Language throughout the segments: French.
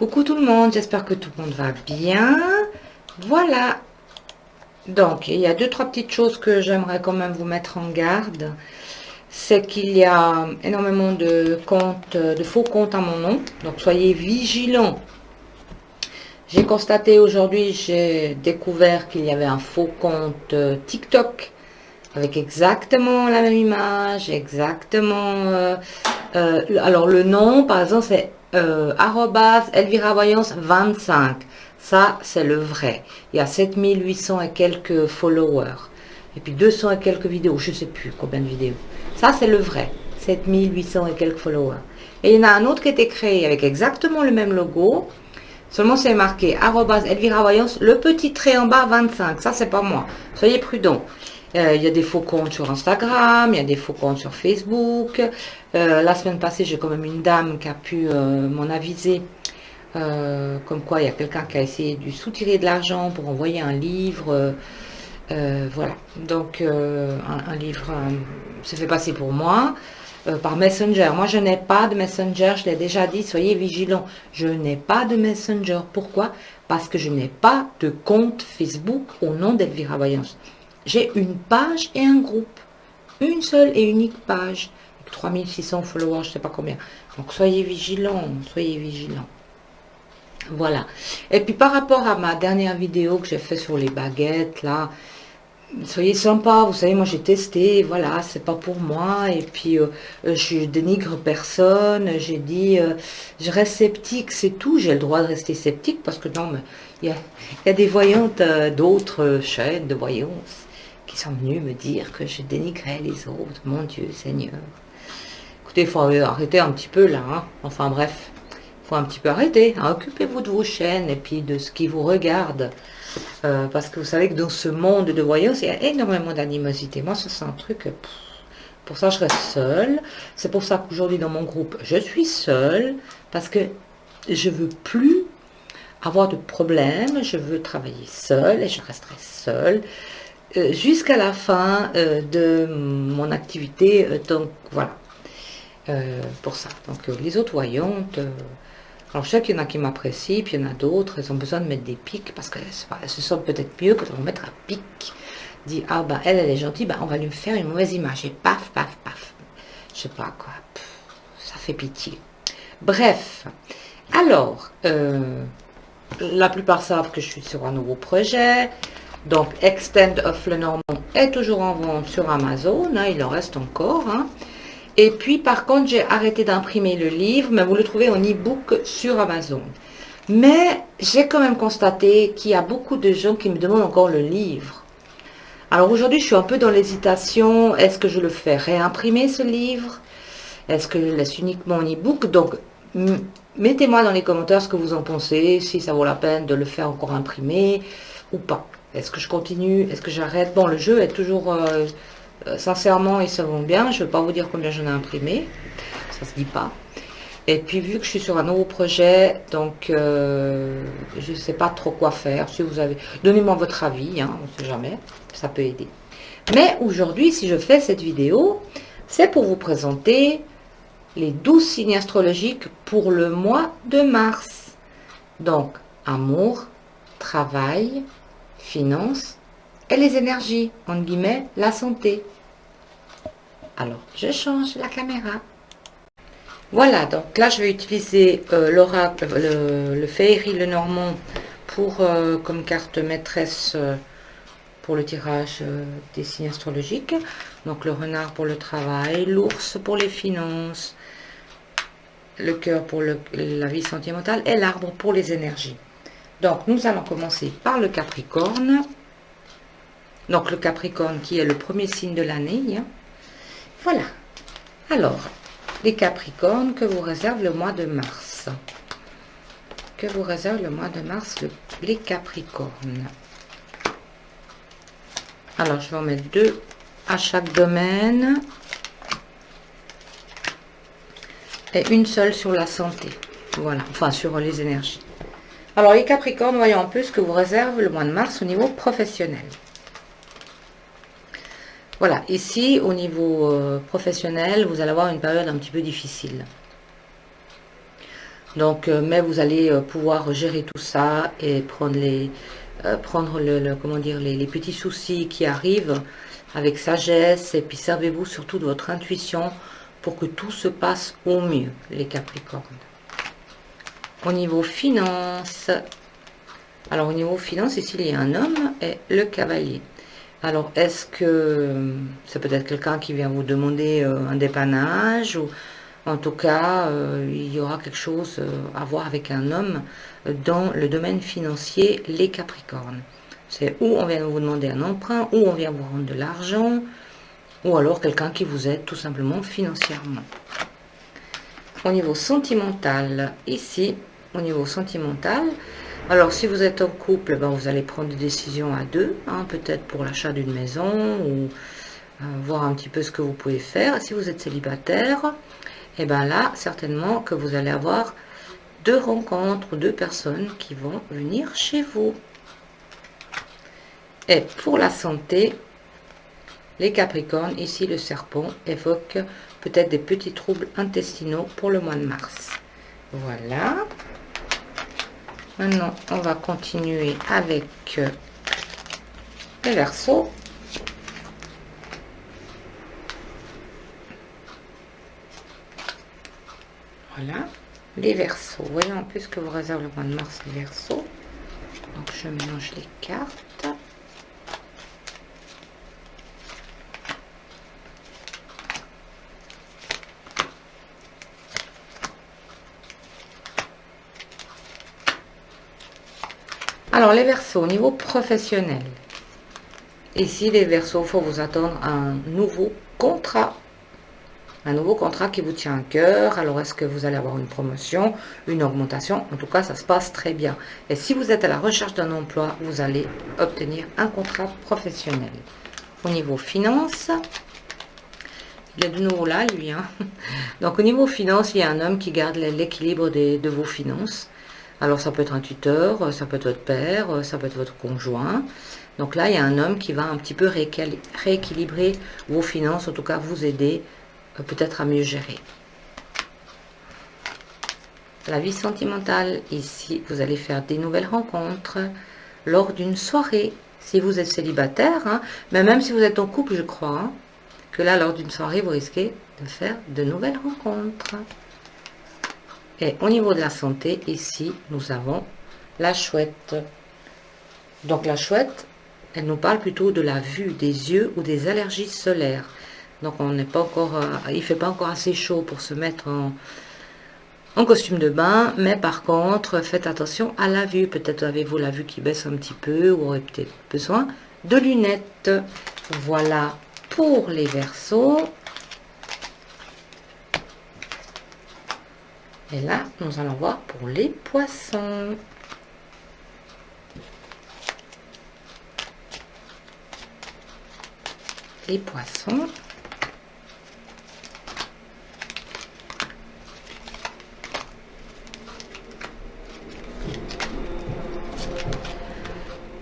Coucou tout le monde, j'espère que tout le monde va bien. Voilà, donc il y a deux, trois petites choses que j'aimerais quand même vous mettre en garde. C'est qu'il y a énormément de comptes, de faux comptes à mon nom, donc soyez vigilants. J'ai constaté aujourd'hui, j'ai découvert qu'il y avait un faux compte TikTok avec exactement la même image, exactement... alors le nom, par exemple, c'est @ElviraVoyance25. Ça, c'est le vrai. Il y a 7800 et quelques followers. Et puis 200 et quelques vidéos. Je ne sais plus combien de vidéos. Ça, c'est le vrai. 7800 et quelques followers. Et il y en a un autre qui a été créé avec exactement le même logo. Seulement, c'est marqué @ElviraVoyance, le petit trait en bas 25. Ça, c'est pas moi. Soyez prudents. Il y a des faux comptes sur Instagram, il y a des faux comptes sur Facebook. La semaine passée, j'ai quand même une dame qui a pu m'en aviser, comme quoi il y a quelqu'un qui a essayé de soutirer de l'argent pour envoyer un livre. Voilà, donc un livre s'est fait passer pour moi par Messenger. Moi, je n'ai pas de Messenger, je l'ai déjà dit, soyez vigilants. Je n'ai pas de Messenger. Pourquoi? Parce que je n'ai pas de compte Facebook au nom d'Elvira Voyance. J'ai une page et un groupe. Une seule et unique page. Avec 3600 followers, je ne sais pas combien. Donc, soyez vigilants, soyez vigilants. Voilà. Et puis, par rapport à ma dernière vidéo que j'ai fait sur les baguettes, là, soyez sympa, vous savez, moi j'ai testé, voilà, c'est pas pour moi, et puis je dénigre personne, j'ai dit, je reste sceptique, c'est tout, j'ai le droit de rester sceptique, parce que non, mais il y a des voyantes d'autres chaînes de voyance qui sont venues me dire que je dénigrais les autres, mon Dieu Seigneur. Écoutez, il faut arrêter un petit peu là, hein. Enfin bref, il faut un petit peu arrêter, hein. Occupez-vous de vos chaînes, et puis de ce qui vous regarde. Parce que vous savez que dans ce monde de voyance, il y a énormément d'animosité. Moi, ça c'est un truc, pour ça je reste seule. C'est pour ça qu'aujourd'hui dans mon groupe, je suis seule, parce que je veux plus avoir de problème, je veux travailler seule, et je resterai seule jusqu'à la fin de mon activité. Donc voilà, pour ça. Donc les autres voyantes... alors, je sais qu'il y en a qui m'apprécient, puis il y en a d'autres, ils ont besoin de mettre des pics, parce qu'elles se sentent peut-être mieux que de mettre un pic. Dit, ah ben, elle est gentille, ben, on va lui faire une mauvaise image, et paf, paf, paf. Je sais pas quoi, ça fait pitié. Bref, alors, la plupart savent que je suis sur un nouveau projet, donc Extend of Lenormand est toujours en vente sur Amazon, hein, il en reste encore, hein. Et puis, par contre, j'ai arrêté d'imprimer le livre, mais vous le trouvez en e-book sur Amazon. Mais j'ai quand même constaté qu'il y a beaucoup de gens qui me demandent encore le livre. Alors aujourd'hui, je suis un peu dans l'hésitation. Est-ce que je le fais réimprimer, ce livre? Est-ce que je le laisse uniquement en e-book? Donc, mettez-moi dans les commentaires ce que vous en pensez, si ça vaut la peine de le faire encore imprimer ou pas. Est-ce que je continue? Est-ce que j'arrête? Bon, le jeu est toujours... sincèrement, ils se vont bien. Je ne vais pas vous dire combien j'en ai imprimé. Ça se dit pas. Et puis, vu que je suis sur un nouveau projet, donc je ne sais pas trop quoi faire. Si vous avez... Donnez-moi votre avis, hein, on ne sait jamais. Ça peut aider. Mais aujourd'hui, si je fais cette vidéo, c'est pour vous présenter les 12 signes astrologiques pour le mois de mars. Donc, amour, travail, finances, et les énergies, entre guillemets, la santé. Alors, je change la caméra. Voilà, donc là, je vais utiliser l'oracle, le Féerie Lenormand pour, comme carte maîtresse pour le tirage des signes astrologiques. Donc, le renard pour le travail, l'ours pour les finances, le cœur pour la vie sentimentale et l'arbre pour les énergies. Donc, nous allons commencer par le Capricorne. Donc, le Capricorne qui est le premier signe de l'année. Hein. Voilà. Alors, les Capricornes, que vous réserve le mois de mars? Que vous réserve le mois de mars, les Capricornes? Alors, je vais en mettre 2 à chaque domaine. Et une seule sur la santé. Voilà. Enfin, sur les énergies. Alors, les Capricornes, voyons un peu ce que vous réserve le mois de mars au niveau professionnel. Voilà, ici, au niveau professionnel, vous allez avoir une période un petit peu difficile. Donc, mais vous allez pouvoir gérer tout ça et prendre comment dire, les petits soucis qui arrivent avec sagesse. Et puis servez-vous surtout de votre intuition pour que tout se passe au mieux, les Capricornes. Au niveau finance, alors au niveau finance, ici il y a un homme et le cavalier. Alors, est-ce que c'est peut-être quelqu'un qui vient vous demander un dépannage, ou en tout cas, il y aura quelque chose à voir avec un homme dans le domaine financier, les Capricornes. C'est où on vient vous demander un emprunt, ou on vient vous rendre de l'argent, ou alors quelqu'un qui vous aide tout simplement financièrement. Au niveau sentimental, ici, au niveau sentimental, alors si vous êtes en couple, ben, vous allez prendre des décisions à deux, hein, peut-être pour l'achat d'une maison, ou voir un petit peu ce que vous pouvez faire. Si vous êtes célibataire, et bien là, certainement que vous allez avoir deux rencontres, deux personnes qui vont venir chez vous. Et pour la santé, les Capricornes, ici le serpent évoque peut-être des petits troubles intestinaux pour le mois de mars. Voilà. Maintenant, on va continuer avec les Verseaux. Voilà, les Verseaux. Voyons un peu ce que vous réserve le mois de mars, les Verseaux. Donc, je mélange les cartes. Alors, les Verseaux, au niveau professionnel. Ici, les Verseaux, il faut vous attendre à un nouveau contrat. Un nouveau contrat qui vous tient à cœur. Alors, est-ce que vous allez avoir une promotion, une augmentation? En tout cas, ça se passe très bien. Et si vous êtes à la recherche d'un emploi, vous allez obtenir un contrat professionnel. Au niveau finance, il est de nouveau là, lui. Hein. Donc, au niveau finance, il y a un homme qui garde l'équilibre de vos finances. Alors, ça peut être un tuteur, ça peut être votre père, ça peut être votre conjoint. Donc là, il y a un homme qui va un petit peu rééquilibrer vos finances, en tout cas vous aider peut-être à mieux gérer. La vie sentimentale, ici, vous allez faire des nouvelles rencontres lors d'une soirée. Si vous êtes célibataire, hein, mais même si vous êtes en couple, je crois, hein, que là, lors d'une soirée, vous risquez de faire de nouvelles rencontres. Et au niveau de la santé, ici, nous avons la chouette. Donc la chouette, elle nous parle plutôt de la vue, des yeux ou des allergies solaires. Donc on n'est pas encore, il ne fait pas encore assez chaud pour se mettre en costume de bain, mais par contre, faites attention à la vue. Peut-être avez-vous la vue qui baisse un petit peu, ou aurez peut-être besoin de lunettes. Voilà pour les Verseaux. Et là, nous allons voir pour les Poissons. Les Poissons.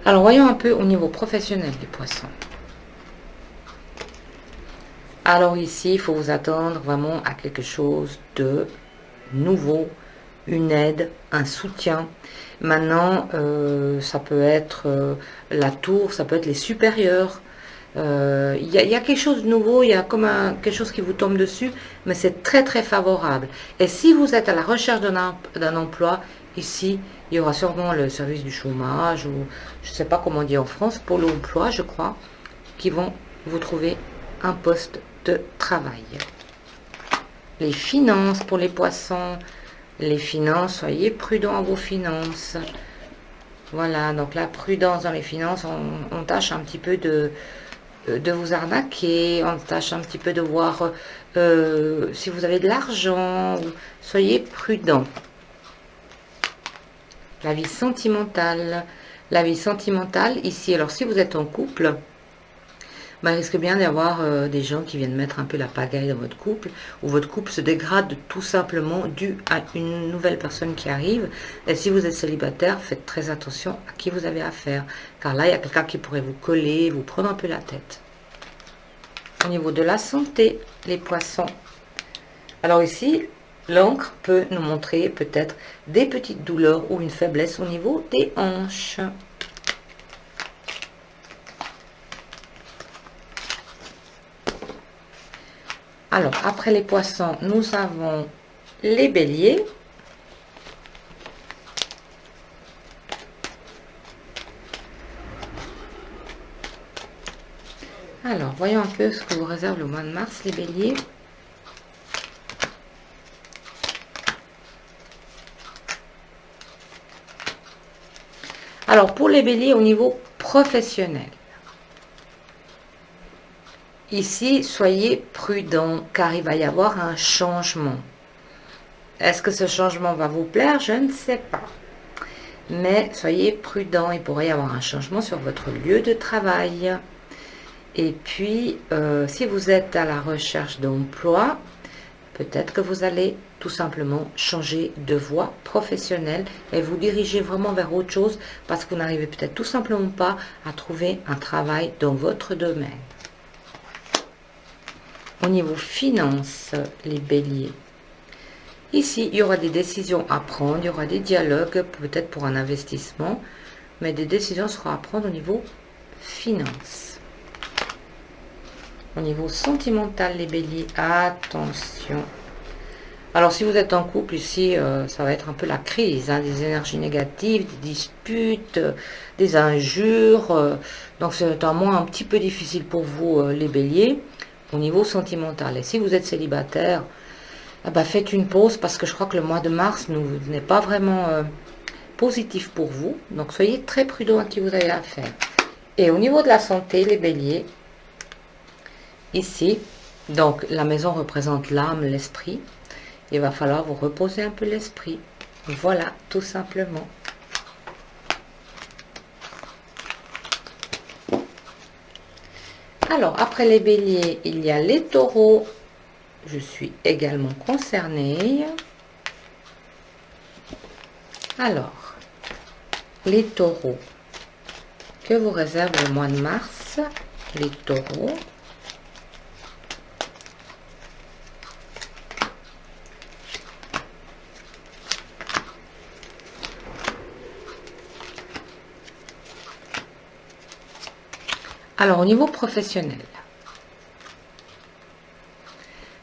Alors, voyons un peu au niveau professionnel des Poissons. Alors ici, il faut vous attendre vraiment à quelque chose de nouveau, une aide, un soutien. Maintenant, ça peut être la tour, ça peut être les supérieurs. Il y a quelque chose de nouveau, il y a comme quelque chose qui vous tombe dessus, mais c'est très très favorable. Et si vous êtes à la recherche d'un emploi, ici, il y aura sûrement le service du chômage, ou je ne sais pas comment on dit en France, Pôle emploi, je crois, qui vont vous trouver un poste de travail. Les finances pour les Poissons. Les finances, soyez prudents à vos finances. Voilà, donc la prudence dans les finances, on tâche un petit peu de vous arnaquer, on tâche un petit peu de voir si vous avez de l'argent. Soyez prudents. La vie sentimentale. La vie sentimentale, ici, alors si vous êtes en couple, il risque bien d'y avoir des gens qui viennent mettre un peu la pagaille dans votre couple, ou votre couple se dégrade tout simplement dû à une nouvelle personne qui arrive. Et si vous êtes célibataire, faites très attention à qui vous avez affaire, car là, il y a quelqu'un qui pourrait vous coller, vous prendre un peu la tête. Au niveau de la santé, les Poissons. Alors ici, L'encre peut nous montrer peut-être des petites douleurs ou une faiblesse au niveau des hanches. Alors, après les poissons, nous avons les béliers. Alors, voyons un peu ce que vous réserve le mois de mars, les béliers. Alors, pour les béliers au niveau professionnel, ici, soyez prudents car il va y avoir un changement. Est-ce que ce changement va vous plaire? Je ne sais pas. Mais soyez prudents, il pourrait y avoir un changement sur votre lieu de travail. Et puis, si vous êtes à la recherche d'emploi, peut-être que vous allez tout simplement changer de voie professionnelle et vous diriger vraiment vers autre chose parce que vous n'arrivez peut-être tout simplement pas à trouver un travail dans votre domaine. Au niveau finance, les béliers. Ici, il y aura des décisions à prendre, il y aura des dialogues, peut-être pour un investissement, mais des décisions seront à prendre au niveau finance. Au niveau sentimental, les béliers, attention. Alors, si vous êtes en couple, ici, ça va être un peu la crise, hein, des énergies négatives, des disputes, des injures. Donc, c'est un mois un petit peu difficile pour vous, les béliers, au niveau sentimental. Et si vous êtes célibataire, eh ben, faites une pause parce que je crois que le mois de mars n'est pas vraiment positif pour vous. Donc, soyez très prudents à qui vous avez affaire. Et au niveau de la santé, les béliers, ici, donc la maison représente l'âme, l'esprit. Il va falloir vous reposer un peu l'esprit. Voilà, tout simplement. Alors, après les béliers, il y a les taureaux. Je suis également concernée. Alors, les taureaux. Que vous réserve le mois de mars? Les taureaux. Alors, au niveau professionnel,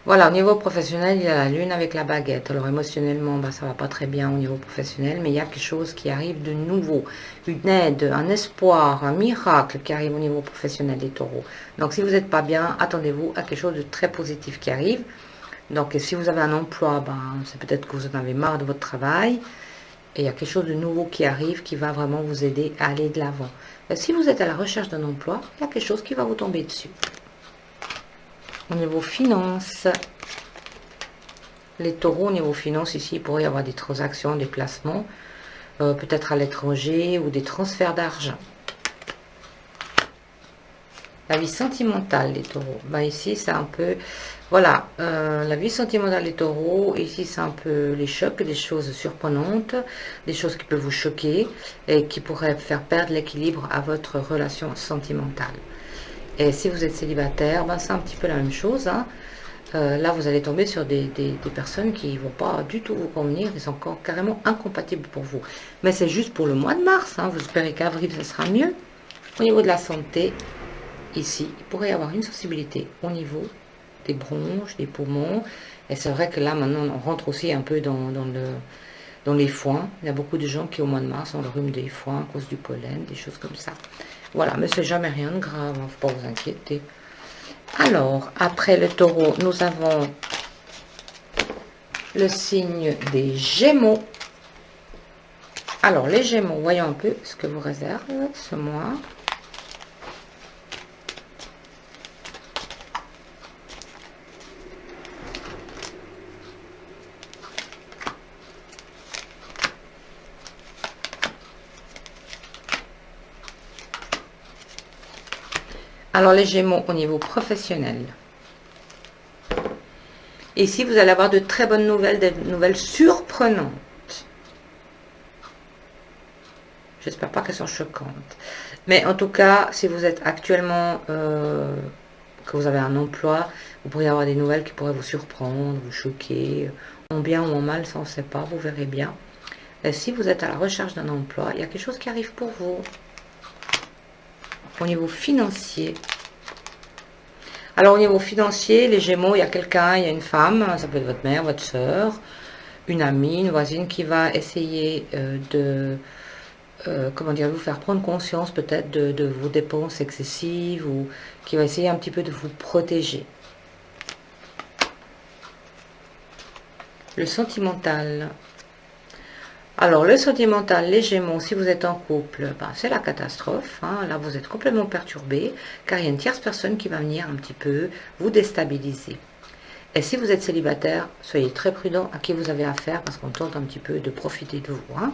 voilà, au niveau professionnel, il y a la lune avec la baguette. Alors, émotionnellement, bah, ça va pas très bien au niveau professionnel, mais il y a quelque chose qui arrive de nouveau. Une aide, un espoir, un miracle qui arrive au niveau professionnel des taureaux. Donc, si vous n'êtes pas bien, attendez-vous à quelque chose de très positif qui arrive. Donc, si vous avez un emploi, ben, c'est peut-être que vous en avez marre de votre travail. Et il y a quelque chose de nouveau qui arrive qui va vraiment vous aider à aller de l'avant. Si vous êtes à la recherche d'un emploi, il y a quelque chose qui va vous tomber dessus. Au niveau finance, les taureaux, au niveau finance, ici, il pourrait y avoir des transactions, des placements, peut-être à l'étranger ou des transferts d'argent. La vie sentimentale des taureaux, ben ici c'est un peu, voilà, la vie sentimentale des taureaux, ici c'est un peu les chocs, des choses surprenantes, des choses qui peuvent vous choquer et qui pourraient faire perdre l'équilibre à votre relation sentimentale. Et si vous êtes célibataire, ben c'est un petit peu la même chose, hein. Là vous allez tomber sur des personnes qui ne vont pas du tout vous convenir, ils sont encore carrément incompatibles pour vous. Mais c'est juste pour le mois de mars, hein. Vous espérez qu'avril ça sera mieux. Au niveau de la santé, ici, il pourrait y avoir une sensibilité au niveau des bronches, des poumons. Et c'est vrai que là, maintenant, on rentre aussi un peu dans les foins. Il y a beaucoup de gens qui, au mois de mars, ont le rhume des foins à cause du pollen, des choses comme ça. Voilà, mais c'est jamais rien de grave, il ne faut pas vous inquiéter. Alors, après le taureau, nous avons le signe des Gémeaux. Alors, les Gémeaux, voyons un peu ce que vous réserve ce mois. Alors, les Gémeaux au niveau professionnel. Ici, vous allez avoir de très bonnes nouvelles, des nouvelles surprenantes. J'espère pas qu'elles sont choquantes. Mais en tout cas, si vous êtes actuellement, que vous avez un emploi, vous pourriez avoir des nouvelles qui pourraient vous surprendre, vous choquer, En bien ou en mal, ça on ne sait pas, vous verrez bien. Et si vous êtes à la recherche d'un emploi, il y a quelque chose qui arrive pour vous. Au niveau financier. Alors au niveau financier, les Gémeaux, il y a quelqu'un, il y a une femme, ça peut être votre mère, votre soeur, une amie, une voisine qui va essayer comment dire, vous faire prendre conscience peut-être de vos dépenses excessives ou qui va essayer un petit peu de vous protéger. Le sentimental. Alors, le sentimental, les Gémeaux, si vous êtes en couple, ben, c'est la catastrophe. Hein. Là, vous êtes complètement perturbé, car il y a une tierce personne qui va venir un petit peu vous déstabiliser. Et si vous êtes célibataire, soyez très prudent à qui vous avez affaire, parce qu'on tente un petit peu de profiter de vous. Hein.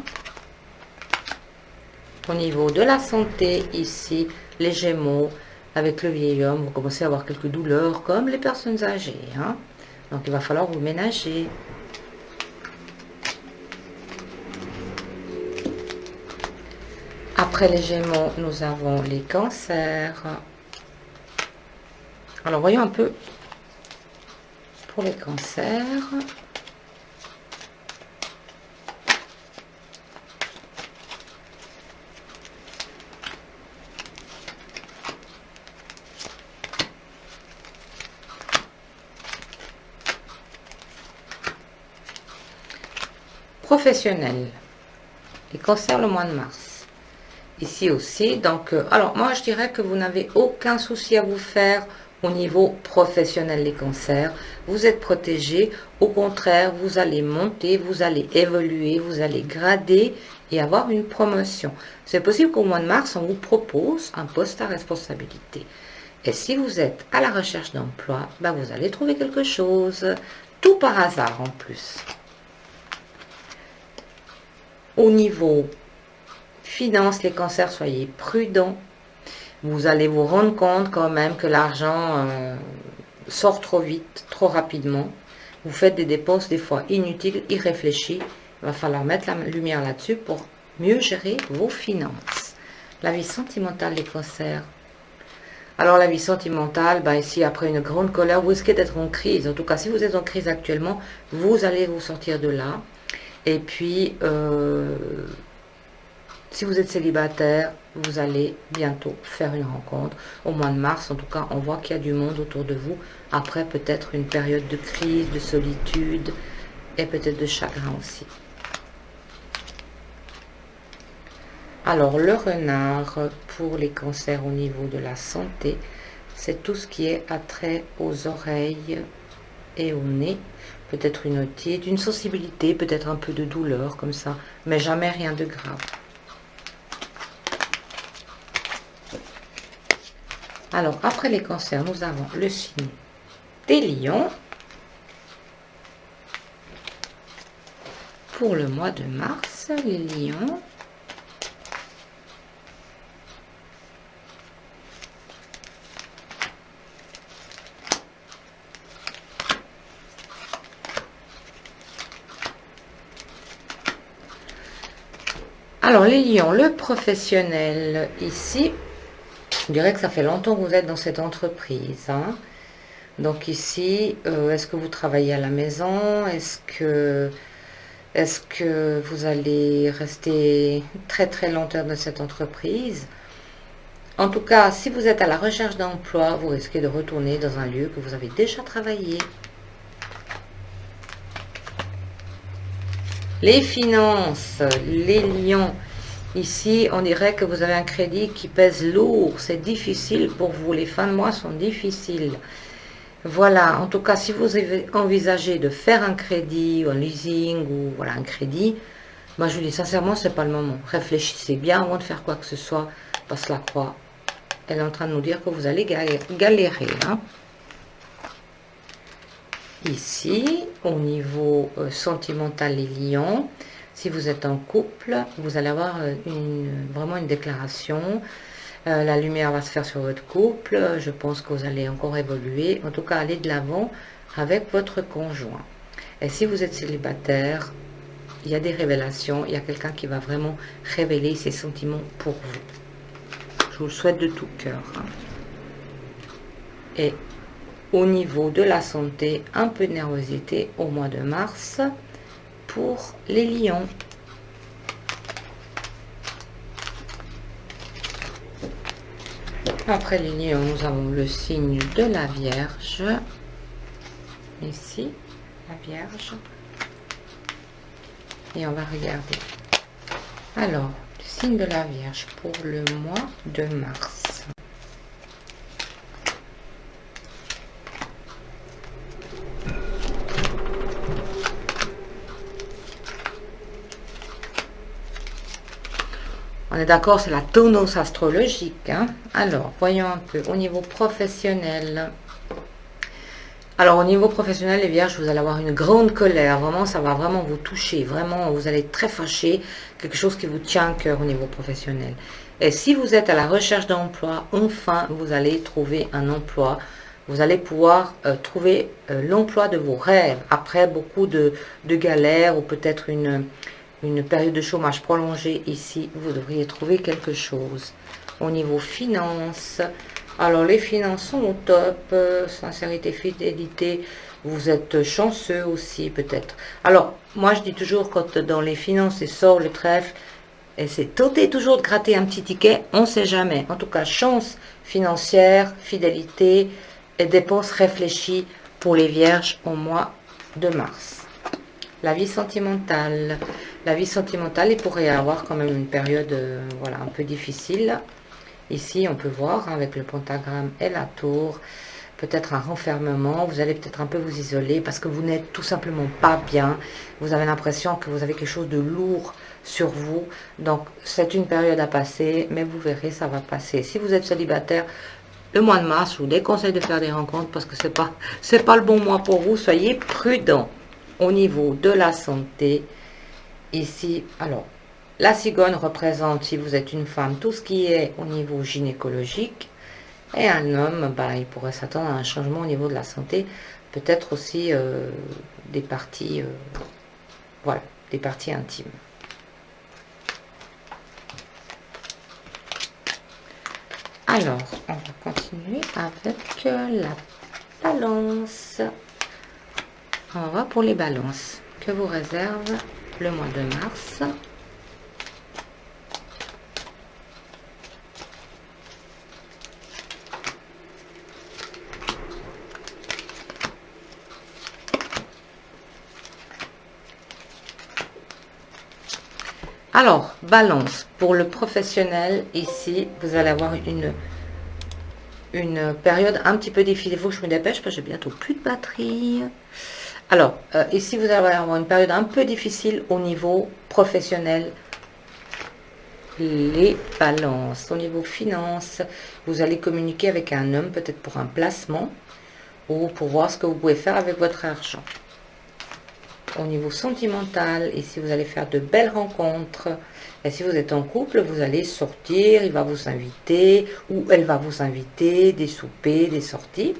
Au niveau de la santé, ici, les Gémeaux, avec le vieil homme, vous commencez à avoir quelques douleurs, comme les personnes âgées. Hein. Donc, il va falloir vous ménager. Après les Gémeaux, nous avons les Cancers. Alors, voyons un peu pour les Cancers. Professionnel. Les Cancers le mois de mars. Ici aussi, donc, alors moi je dirais que vous n'avez aucun souci à vous faire au niveau professionnel, les Cancers. Vous êtes protégés, au contraire, vous allez monter, vous allez évoluer, vous allez grader et avoir une promotion. C'est possible qu'au mois de mars, on vous propose un poste à responsabilité. Et si vous êtes à la recherche d'emploi, ben vous allez trouver quelque chose, tout par hasard en plus. Au niveau finance, les Cancers, soyez prudents. Vous allez vous rendre compte quand même que l'argent sort trop vite, trop rapidement. Vous faites des dépenses des fois inutiles, irréfléchies. Il va falloir mettre la lumière là-dessus pour mieux gérer vos finances. La vie sentimentale, les Cancers. Alors la vie sentimentale, ben ici après une grande colère, vous risquez d'être en crise. En tout cas, si vous êtes en crise actuellement, vous allez vous sortir de là. Et puis, si vous êtes célibataire, vous allez bientôt faire une rencontre. Au mois de mars, en tout cas, on voit qu'il y a du monde autour de vous. Après, peut-être une période de crise, de solitude et peut-être de chagrin aussi. Alors, le renard, pour les Cancers au niveau de la santé, c'est tout ce qui est attrait aux oreilles et au nez. Peut-être une otite, une sensibilité, peut-être un peu de douleur comme ça, mais jamais rien de grave. Alors, après les Cancers, nous avons le signe des Lions. Pour le mois de mars, les Lions. Alors, les Lions, le professionnel ici. Je dirais que ça fait longtemps que vous êtes dans cette entreprise. Hein. Donc ici, est-ce que vous travaillez à la maison? Est-ce que vous allez rester très très longtemps dans cette entreprise? En tout cas, si vous êtes à la recherche d'emploi, vous risquez de retourner dans un lieu que vous avez déjà travaillé. Les finances, les Lions. Ici, on dirait que vous avez un crédit qui pèse lourd. C'est difficile pour vous. Les fins de mois sont difficiles. Voilà. En tout cas, si vous avez envisagé de faire un crédit ou un leasing ou voilà un crédit, moi je vous dis sincèrement, c'est pas le moment. Réfléchissez bien avant de faire quoi que ce soit, parce que la croix, elle est en train de nous dire que vous allez galérer. Hein. Ici, au niveau sentimental, les Lions. Si vous êtes en couple, vous allez avoir vraiment une déclaration. La lumière va se faire sur votre couple. Je pense que vous allez encore évoluer. En tout cas, aller de l'avant avec votre conjoint. Et si vous êtes célibataire, il y a des révélations. Il y a quelqu'un qui va vraiment révéler ses sentiments pour vous. Je vous le souhaite de tout cœur. Hein. Et au niveau de la santé, un peu de nervosité au mois de mars pour les lions. Après les lions, nous avons le signe de la Vierge. Ici, la Vierge. Et on va regarder. Alors, le signe de la Vierge pour le mois de mars. On est d'accord, c'est la tendance astrologique. Hein? Alors, voyons un peu au niveau professionnel. Alors, au niveau professionnel, les vierges, vous allez avoir une grande colère. Vraiment, ça va vraiment vous toucher. Vraiment, vous allez être très fâché. Quelque chose qui vous tient à cœur au niveau professionnel. Et si vous êtes à la recherche d'emploi, enfin, vous allez trouver un emploi. Vous allez pouvoir trouver l'emploi de vos rêves. Après beaucoup de galères ou peut-être une période de chômage prolongée ici, vous devriez trouver quelque chose. Au niveau finances, alors les finances sont au top, sincérité, fidélité, vous êtes chanceux aussi peut-être. Alors, moi je dis toujours quand dans les finances il sort le trèfle, et c'est tenter toujours de gratter un petit ticket, on ne sait jamais. En tout cas, chance financière, fidélité et dépenses réfléchies pour les vierges au mois de mars. La vie sentimentale. La vie sentimentale, il pourrait y avoir quand même une période voilà, un peu difficile. Ici, on peut voir avec le pentagramme et la tour, peut-être un renfermement. Vous allez peut-être un peu vous isoler parce que vous n'êtes tout simplement pas bien. Vous avez l'impression que vous avez quelque chose de lourd sur vous. Donc, c'est une période à passer, mais vous verrez, ça va passer. Si vous êtes célibataire, le mois de mars, je vous déconseille de faire des rencontres parce que c'est pas le bon mois pour vous. Soyez prudents. Au niveau de la santé, ici, alors, la cigogne représente, si vous êtes une femme, tout ce qui est au niveau gynécologique. Et un homme, bah, il pourrait s'attendre à un changement au niveau de la santé. Peut-être aussi des parties, voilà, des parties intimes. Alors, on va continuer avec la balance. On va pour les balances. Que vous réserve le mois de mars. Alors, balance. Pour le professionnel, ici, vous allez avoir une période un petit peu difficile. Il faut que je me dépêche parce que j'ai bientôt plus de batterie. Alors, ici, vous allez avoir une période un peu difficile au niveau professionnel. Les balances. Au niveau finance, vous allez communiquer avec un homme, peut-être pour un placement, ou pour voir ce que vous pouvez faire avec votre argent. Au niveau sentimental, ici, vous allez faire de belles rencontres. Et si vous êtes en couple, vous allez sortir, il va vous inviter, ou elle va vous inviter, des soupers, des sorties.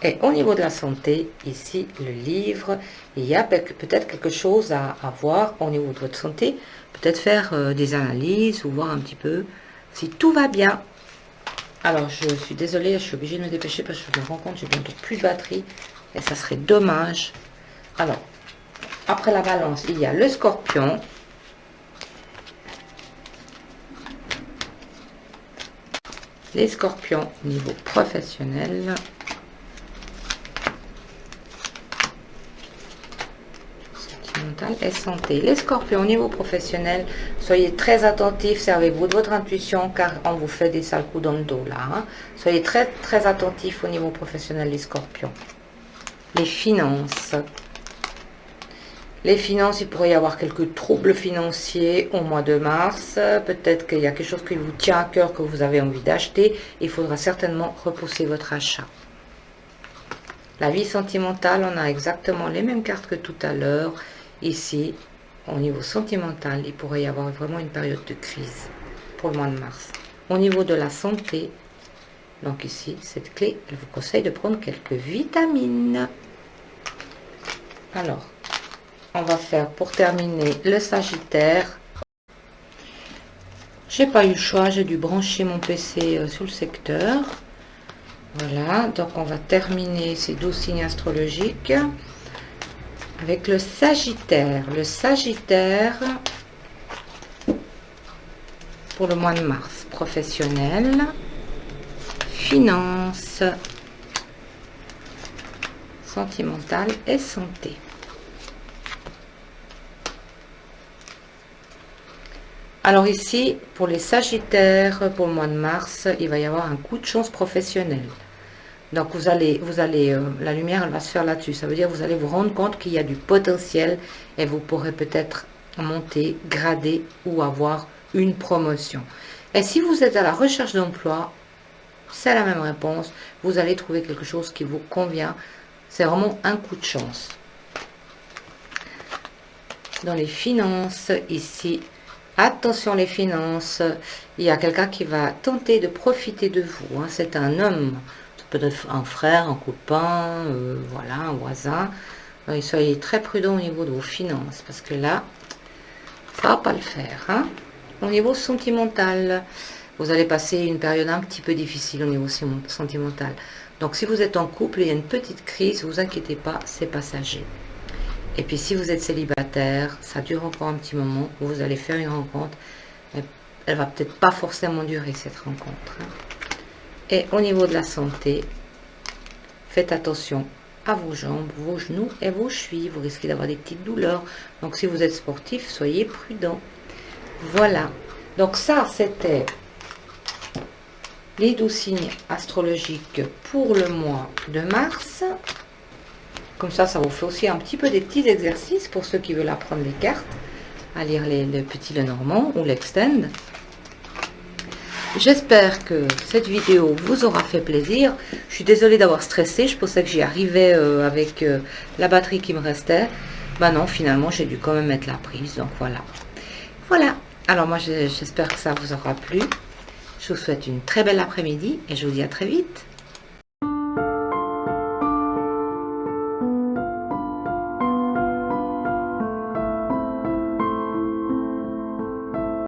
Et au niveau de la santé, ici, le livre, il y a peut-être quelque chose à voir au niveau de votre santé. Peut-être faire des analyses ou voir un petit peu si tout va bien. Alors, je suis désolée, je suis obligée de me dépêcher parce que je me rends compte que j'ai bientôt plus de batterie. Et ça serait dommage. Alors, après la balance, il y a le scorpion. Les scorpions, niveau professionnel. Et santé. Les scorpions au niveau professionnel, soyez très attentifs, servez-vous de votre intuition car on vous fait des sales coups dans le dos là. Hein. Soyez très très attentifs au niveau professionnel les scorpions. Les finances. Les finances, il pourrait y avoir quelques troubles financiers au mois de mars. Peut-être qu'il y a quelque chose qui vous tient à cœur que vous avez envie d'acheter. Il faudra certainement repousser votre achat. La vie sentimentale, on a exactement les mêmes cartes que tout à l'heure. Ici, au niveau sentimental, il pourrait y avoir vraiment une période de crise pour le mois de mars. Au niveau de la santé, donc ici, cette clé, elle vous conseille de prendre quelques vitamines. Alors, on va faire pour terminer le Sagittaire. J'ai pas eu le choix, j'ai dû brancher mon PC sur le secteur. Voilà, donc on va terminer ces 12 signes astrologiques avec le Sagittaire. Le Sagittaire, pour le mois de mars, professionnel, finance, sentimental et santé. Alors ici, pour les Sagittaires, pour le mois de mars, il va y avoir un coup de chance professionnel. Donc vous allez la lumière, elle va se faire là-dessus. Ça veut dire que vous allez vous rendre compte qu'il y a du potentiel et vous pourrez peut-être monter, grader ou avoir une promotion. Et si vous êtes à la recherche d'emploi, c'est la même réponse. Vous allez trouver quelque chose qui vous convient. C'est vraiment un coup de chance. Dans les finances, ici, attention les finances, il y a quelqu'un qui va tenter de profiter de vous. C'est un homme, peut-être un frère, un copain, voilà, un voisin. Soyez très prudent au niveau de vos finances, parce que là, ça va pas le faire. Au niveau sentimental, vous allez passer une période un petit peu difficile au niveau sentimental. Donc si vous êtes en couple et il y a une petite crise, ne vous inquiétez pas, c'est passager. Et puis si vous êtes célibataire, ça dure encore un petit moment, vous allez faire une rencontre, elle va peut-être pas forcément durer cette rencontre. Et au niveau de la santé, faites attention à vos jambes, vos genoux et vos chevilles. Vous risquez d'avoir des petites douleurs. Donc si vous êtes sportif, soyez prudent. Voilà. Donc ça, c'était les 12 signes astrologiques pour le mois de mars. Comme ça vous fait aussi un petit peu des petits exercices pour ceux qui veulent apprendre les cartes, à lire le petit Lenormand ou l'extend. J'espère que cette vidéo vous aura fait plaisir. Je suis désolée d'avoir stressé. Je pensais que j'y arrivais avec la batterie qui me restait. Bah non, finalement, j'ai dû quand même mettre la prise. Donc voilà. Voilà. Alors moi, j'espère que ça vous aura plu. Je vous souhaite une très belle après-midi et je vous dis à très vite.